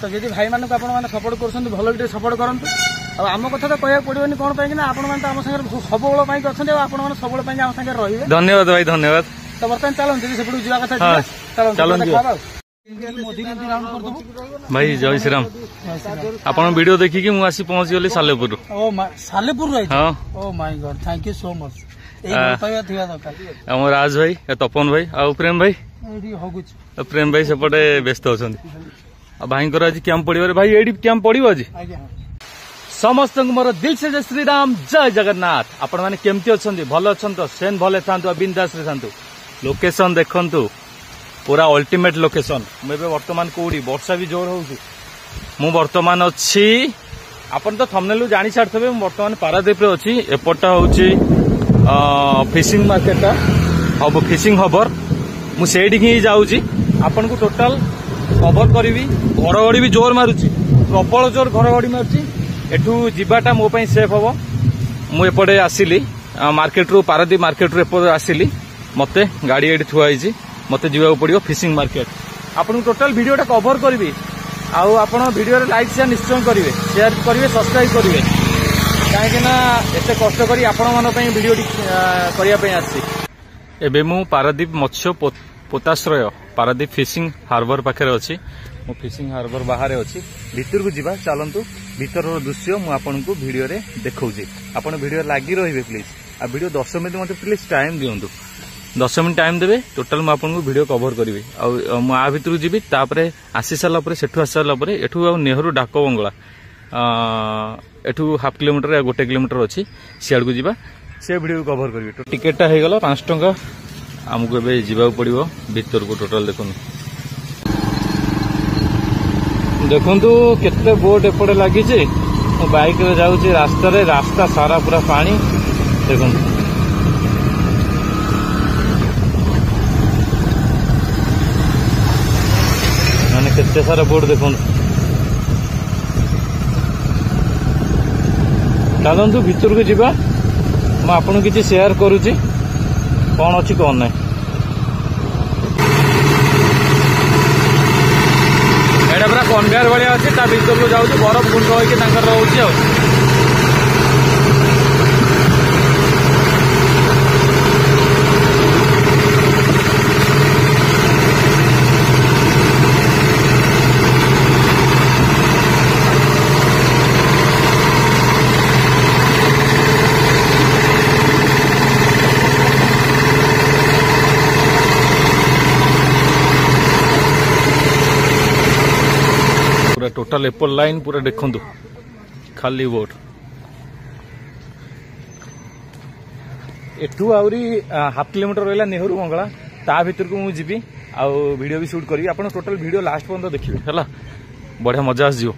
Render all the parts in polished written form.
तो जदि भाई मानक आपण मैंने सपोर्ट कर भल भी सपोर्ट करूँ आम कथा तो कहना पड़ोनी कौन पाई आम सागर सबुल अच्छा आपण मैंने सबुल आम सागर रही। धन्यवाद भाई धन्यवाद। तो बर्तमान चलते सेपट जावा कथा चलते भाई जय श्री राम। आपण वीडियो देखिकी मु आसी पहुंच गली सालेपुर। ओ सालेपुर रही। हां oh my God thank you so much. आम राज भाई तपन भाई आ प्रेम भाई प्रेम भाई सेपटे व्यस्त अच्छा भाई आज कैंप पड़े भाई ये कैंप पड़ो आज समस्त मोर दिल से जय श्रीराम जय जगन्नाथ। आपण मैंने केमती अच्छा भल अच्छा तो सेन भले था बिंदास था लोकेशन देखु पूरा अल्टीमेट लोकेशन। मुझे बर्तमान कौड़ी वर्षा भी जोर हो बर्तमान अच्छी आपन तो थंबनेल जानी सारे बर्तमान पारादीप अच्छी एपटा हूँ फिशिंग मार्केटा हम फिशिंग हबर मुझे ही जाऊँगी आपन को टोटाल कवर करी घड़घड़ी भी जोर मारुची प्रबल जोर घड़घड़ी मारुची एठू जीवाटा मो पाई सेफ हम मुझे आसिली मार्केट रू पारादीप मार्केट रू एपटे आसिली मते गाड़ी एठी थुआई मते जीवा पड़ो फिशिंग मार्केट आपन टोटाल वीडियोटा कवर करी आपण वीडियो लाइक शेयर निश्चय करेंगे शेयर करेंगे सब्सक्राइब करेंगे कहीं एत कष्ट कर आपण वीडियो करने आसी मु पारादीप मत्स्य पोताश्रय पारादीप फिशिंग हार्बर पाखे अच्छी मो फिशिंग हार्बर बाहर अच्छी भितर को जीवा चलतु भीतर दृश्य मुझे वीडियो देखा आपड़ वीडियो लगी रही प्लीज आ वीडियो 10 मिनट मत प्लीज टाइम दिंतु 10 मिनट टाइम देवे टोटाल मुझे वीडियो कवर करी आ भितर जी आसी सारापर सेठू आसी सारापर एठू नेहरू डाक बंगला एठू हाफ किलोमीटर या 1 किलोमीटर अच्छी सियाड़ को जीवा से वीडियो कवर करी टिकेटा हो गला 5 टंका आमको ए जावाक पड़ो भीतर को टोटाल देखु केते बोट एपटे लगी बाइक रे जाऊँगी रास्ता सारा पूरा पानी देखो माने केते सारा बोट देखो चलतु भीतर को जीवा मैं आपन किसी शेयर करुच्ची कौन अच्छी कौन ना एटा पूरा कन्वेयर भाया अच्छे भीतर को जाऊँगी बरफ गुंड होकर रोचे टोटाल एपल लाइन पूरा देखु खाली बोट एठू आहरी हाफ किलोमीटर रहा नेहरू बंगला ता भीतर को मुझे जीवी आउ वीडियो भी शूट करी आपन टोटाल वीडियो लास्ट पर्यंत देखिए है बढ़िया मजा आसो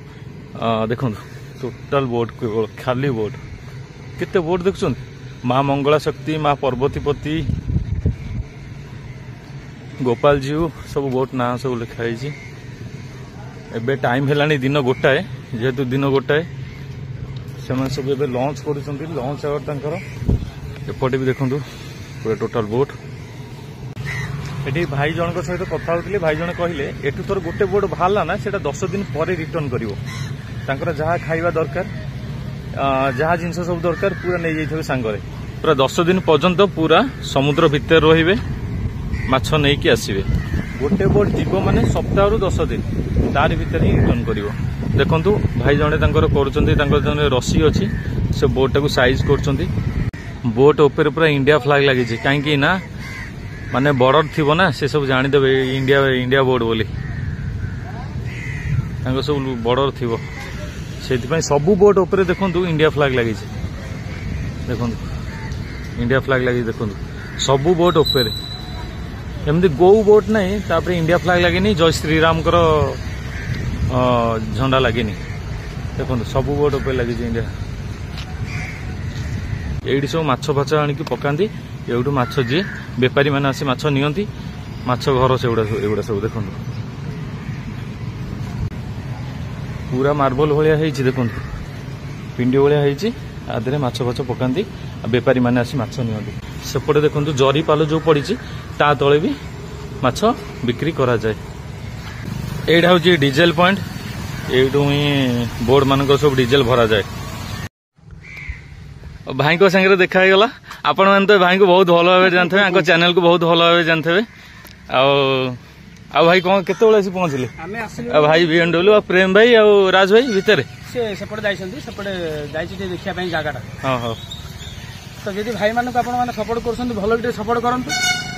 देखो टोटाल बोट खाली बोट केते बोट देखुं माँ मंगला शक्ति माँ पार्वतीपति गोपाल जीव सब बोट ना सब लिखाई एबे टाइम हेलानी दिन गोटाए जेहेतु दिन गोटाए से सब ए लंच कर लंच आवर तांकर एपटे भी देखु पूरा टोटाल बोट ये भाई जन सहित कथा होती भाई जन कहले एठू थोर गोटे बोट बाहरला ना से 10 दिन पर रिटर्न कर जहाँ खाइबा दरकार जहाँ जिनस सब दरकार पूरा नहीं जाइए सांगरे पूरा 10 दिन पर्यंत पूरा समुद्र भितर रहिबे माछ नहीं कि आसबे गोटे बोट जीव माने सप्ताह रु 10 दिन तार भीतर ही रिटर्न कर देखु भाई जड़े जने रसी अच्छी से बोट टाक साइज कर बोट उपर पूरा इंडिया फ्लैग लगी कहीं ना माने बॉर्डर थी ना से सब जानीदे इंडिया इंडिया बोट बोली सब बॉर्डर थी से सबू बोट उपर देखु इंडिया फ्लैग लगी देखु इंडिया फ्लैग लगी देखु सबू बोट उपर एमती गो बोट नहीं तापर इंडिया फ्लैग लगे जय श्रीराम झंडा लगे देखो सबू बोट उपर लगी इंडिया ये सब माछ फाछ आणिकी पकाती एवटू माछ जी बेपारी मैंने आसी माछ नियंती माछ घर से एगुड़ा सब देखो पूरा मार्बल भाया देखो पिंडी भाया आधे माछ फाछ पकाती बेपारी मैंने आसी माछ नियंती सेपटे देखो जरी पाल जो पड़ी ता तले भी माछ बिक्री करा जाए। एटा हूँ डीजेल पॉइंट एठू ही बोर्ड मान सब डीजेल भरा जाए। भाई को संगे देखा गला आपण मैंने तो भाई को बहुत भल भाव जानते चैनल को बहुत भल भाव जानते आ भाई कौन केत पहुंचले भाई बीएमडब्ल्यू प्रेम भाई आ राज भाई भितर देखा जगह हाँ हाँ तो जब भाई मानक आपने सपोर्ट कर भल सपोर्ट करूँ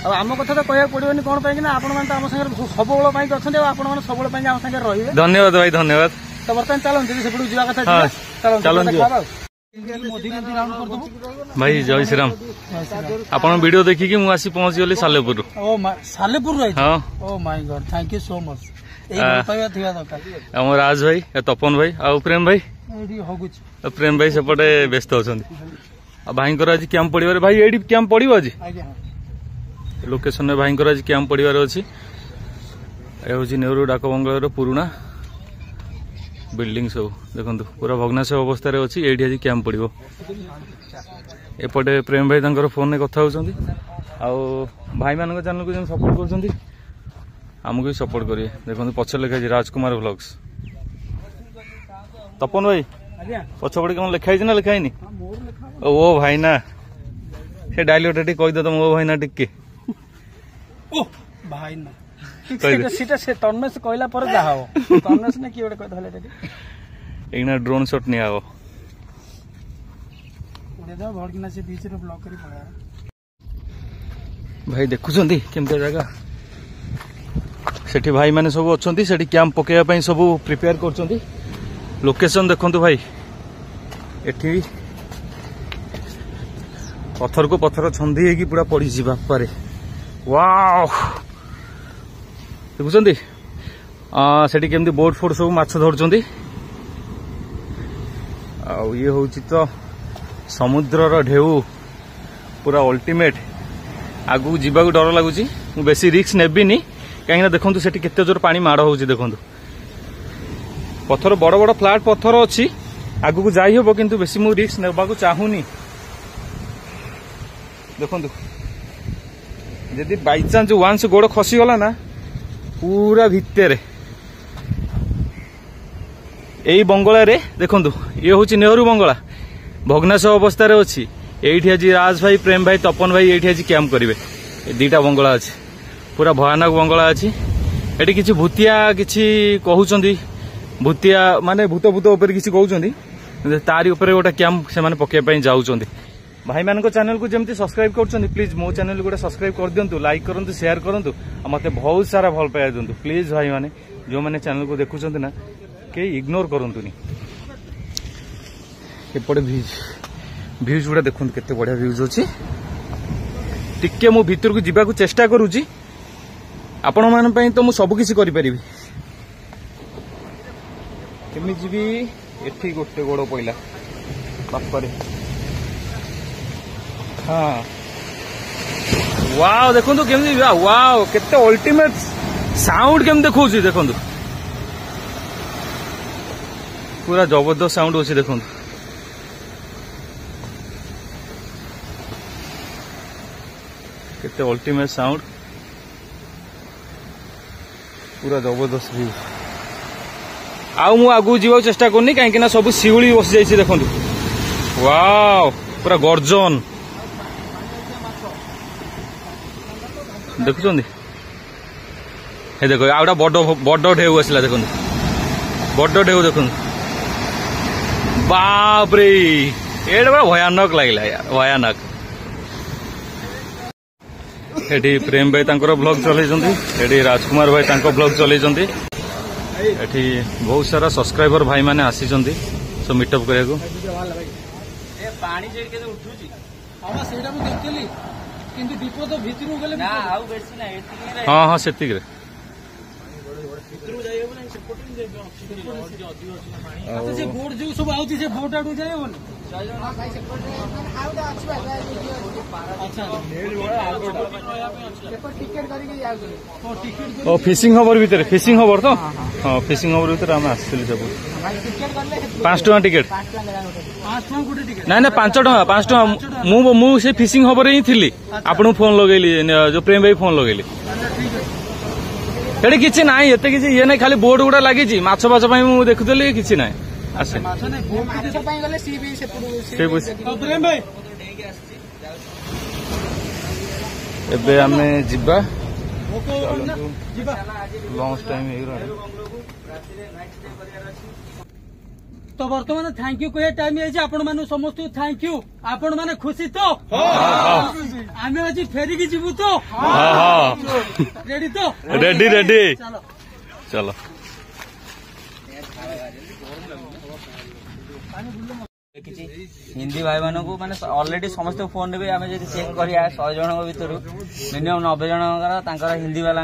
आम कथा तो कहना पड़ोनी कौन पाई आम सागर सब अच्छा आप सब आम सागर रही। धन्यवाद भाई धन्यवाद। तो बर्तमान चलते सेपटू जावा कथा चलते भाई जय श्रीराम आपण वीडियो देखिकी मु आसी पहुंच गली सालेपुर सालेपुर हाँ oh my God thank you so much हम राज भाई तपन भाई आ प्रेम भाई प्रेम भाई सेपटे व्यस्त अच्छा भाई आज कैंप पड़े भाई ये कैंप पड़ो आज लोकेशन में भाई आज कैंप पड़ार अच्छी ये हूँ नेहरू डाक बंगलार पुराणा बिल्डिंग सब देखो पूरा भग्नाश अवस्था अच्छी ये आज कैंप पड़ो एपटे प्रेम भाई तर फोन में कथा होती भाई मान चैनल को सपोर्ट कर आमको भी सपोर्ट करिए। देखो पछ लिखा राजकुमार व्लॉग्स तपन भाई पछपटे कौन लिखाई ना लिखाई ओ भाई ना से डायलॉग टी कहीद तुम ओ भाई ना टिके भाई ना तन्मेश कहला पर जा हो तन्मेश ने किए कह एक ड्रोन शॉट नहीं आओ भाई देखुंत केमती जगह सेठी भाई माने सब अच्छी सेठी कैंप पकेया सब प्रिपेयर कर लोकेशन देखंतु भाई एठी पत्थर को पत्थर छंदी है पूरा पड़ी बापारे वाओ देखुंत सेठी केमती बोट फोट सब माछ धरछंती ये हूँ तो समुद्रर ढेउ पूरा अल्टीमेट आगू जीवा डर लगुच बेसी रिस्क नेबिनी कहीं देखो सेठी केते जोर पानी माड़ हो देखो पत्थर बड़ बड़ फ्लैट पत्थर अच्छी आगू को जाई हबो किंतु बेसी मु रिस्क नेबा को चाहूनी देखो जदि बाई चांस वांस गोड़ खसी गला ना पूरा भितर यही बंगला रे देखो ये हूँ नेहरू बंगला भग्नाश अवस्था अच्छी ये आज राज भाई प्रेम भाई तपन भाई ये आज कैंप करेंगे दीटा बंगला अच्छी पूरा भयानक बंगला अच्छी ये किसी भूतिया किसी कहते भूतिया माने भूत भूत उपर किसी कहते तारी उपर गोटे कैंप से पकड़ाई जाऊँच भाई मान चैनल को जमी सब्सक्राइब कर प्लीज मो चैनल गोटे सब्सक्राइब कर दिंतु लाइक करूँ शेयर करूँ मत बहुत सारा भल पाया दिंतु प्लीज भाई मैंने जो मैंने चैनल को देखुं ना कई इग्नोर करतुनि एपटे भ्यूज गुड़ा देखो केते बढ़िया भ्यूज अच्छी टिके मु भीतर को जीवा को चेष्टा करुची आपण मान तो मुझे सबकिछि करि परिबी केमी जीवी एठी गोटे गोड़ पइला बापरे हाँ वाओ देखो केमी वाओ केते अल्टीमेट साउंड केम देखो देखो पूरा जबरदस्त साउंड अच्छी देखो केते अल्टीमेट साउंड पूरा जबरदस्त व्यू आउ मु आगु जीवा चेष्टा करनी कहीं सब शिउली बसी जाइए देखो वाओ पूरा गर्जन देखुं देखो आउटा बड़ ढेउ आसला देखो बड़ ढेउ देखो बाप रे ये बड़ा भयानक लगला यार भयानक एटी प्रेम भाई तांकर ब्लॉग चलैछंती राजकुमार भाई तांको ब्लॉग चलैछंती एटी बहुत सारा सब्सक्राइबर भाई माने आसीछंती सो मीटअप करिया को ए पानी जे के उठुची हां सेटा मु देखली किंतु दीपो तो भितरु गेले ना आउ बेसी ना एतिकी हां हां सेतिक रे भितरु जाइबो ना सपोर्ट में जाइबो अच्छा से बोर्ड जो सब आउती से बोट आडू जाइबो ना भाई सपोर्ट आउदा अछि भाई अच्छा टिकट करी के जाउ टिकट ओ फिशिंग हबर भीतर फिशिंग हबर तो हां फिशिंग हबर भीतर हम आसली सब भाई टिकट करले 5 टका टिकट 5 टका गुटे टिकट ना ना 5 टका मु से फिशिंग हबर ही थिली आपन फोन लगेली जो प्रेम भाई फोन लगेली ସେଠି କିଛି ନାହିଁ ଏତେ କିଛି ଇଏ ନାହିଁ ଖାଲି ବୋର୍ଡ ଗୁଡା ଲାଗିଛି ମାଛ ଫାଛ ପାଇଁ ମୁଁ ଦେଖୁଥିଲି କିଛି ନାହିଁ ଆସେ ଏବେ ଆମେ ଯିବା ଲଞ୍ଚ ଟାଇମ ହେଇଗଲାଣି तो बर्तमान थैंक यू कह टाइम आपण मानू समस्त थैंक यू आपण माने खुशी तो आमे आज फेरी की जीवु तो रेडी तो रेडी रेडी चलो हिंदी भाई मान को माने ऑलरेडी समस्त फोन भी आम चेक करिया 100 जन भर मिनिमम 90 जन हिंदी वाला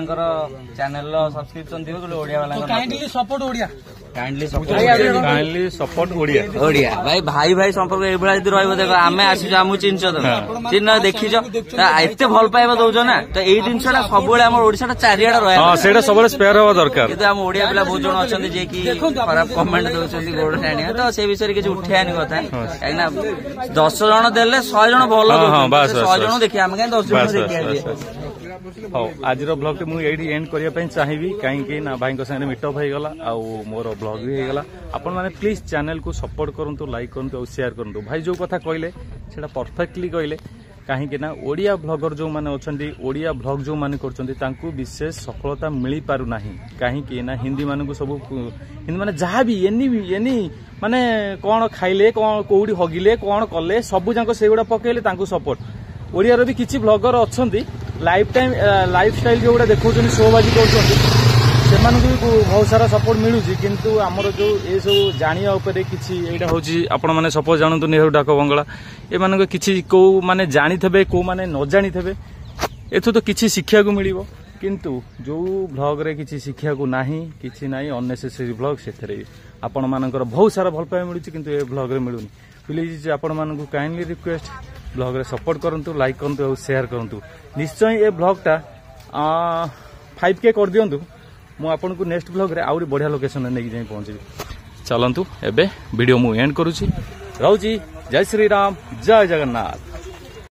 चैनल सब्सक्रिप्शन थी ओडिया वाला kindly support Odia kindly support Odia Odia भाई भाई भाई संपर्क ये रही देख आम आसु आम चिन्ह चिन्ह देखीच एत भल पाइबा दौच ना तो यही जिनसा सब ओडिशा चारिआडे रहा सब स्पेयर हवा दरकार किंतु आम ओडिया पिला बहुत जन अच्छा जे कि खराब कमेंट दौरान गोड़ टाणी तो से विषय किसी उठेआनी कथा कहीं 10 जन देले 100 जन भल 100 जन देखिए आम कहीं 10 जन देखिए हाँ आज ब्लॉग मुझे एंड करने चाहिए कहीं भाई सामने मीटअप हो गला मोर ब्लॉग भी होगा आपण मैंने प्लीज चैनल को सपोर्ट करूँ लाइक करूँ और शेयर करूँ भाई जो कथा कहले से परफेक्टली कहले कहीं ओडिया ब्लॉगर जो मैंने अच्छा ओडिया ब्लॉग जो मैंने कर विशेष सफलता मिल पारना कहीं हिंदी मान सब हिंदी माने जहाँ भी एनी माने कौन खाइले कौन कौड़ी हगिले कौन कले सबू जाक से गुड़ा पकेले सपोर्ट ओडियार भी किसी ब्लॉगर अच्छा लाइफ स्टाइल जो गुड़ा देखा शोबाजी कर बहुत सारा सपोर्ट मिलूँ किंतु आमर जो ये सब जानिया किसी यहाँ हूँ आपण मैंने सपोज जानतु नेहरू डाक बंगला ये मान किसी कौ माने जानी थे कौ माने न जानी थे एथु तो किसी शिक्षा को मिल किंतु जो ब्लॉग रे किसी शिक्षा को नहीं किसी ना अननेसेसरी ब्लॉग से आपण मानकर बहुत सारा भल पाइबा मिलूँ किंतु ये ब्लॉग रे मिलूनी प्लीज आपण मानक काइंडली रिक्वेस्ट ब्लॉग रे सपोर्ट करंतु लाइक करंतु और शेयर करंतु निश्चय ये ब्लॉगटा 5K कर दियंतु मु आपन को नेक्स्ट ब्लॉग रे आउरी बढ़िया लोकेशन ने नहीं पहुंची चलंतु एबे वीडियो मु एंड करूची रहउची जय श्री राम जय जगन्नाथ।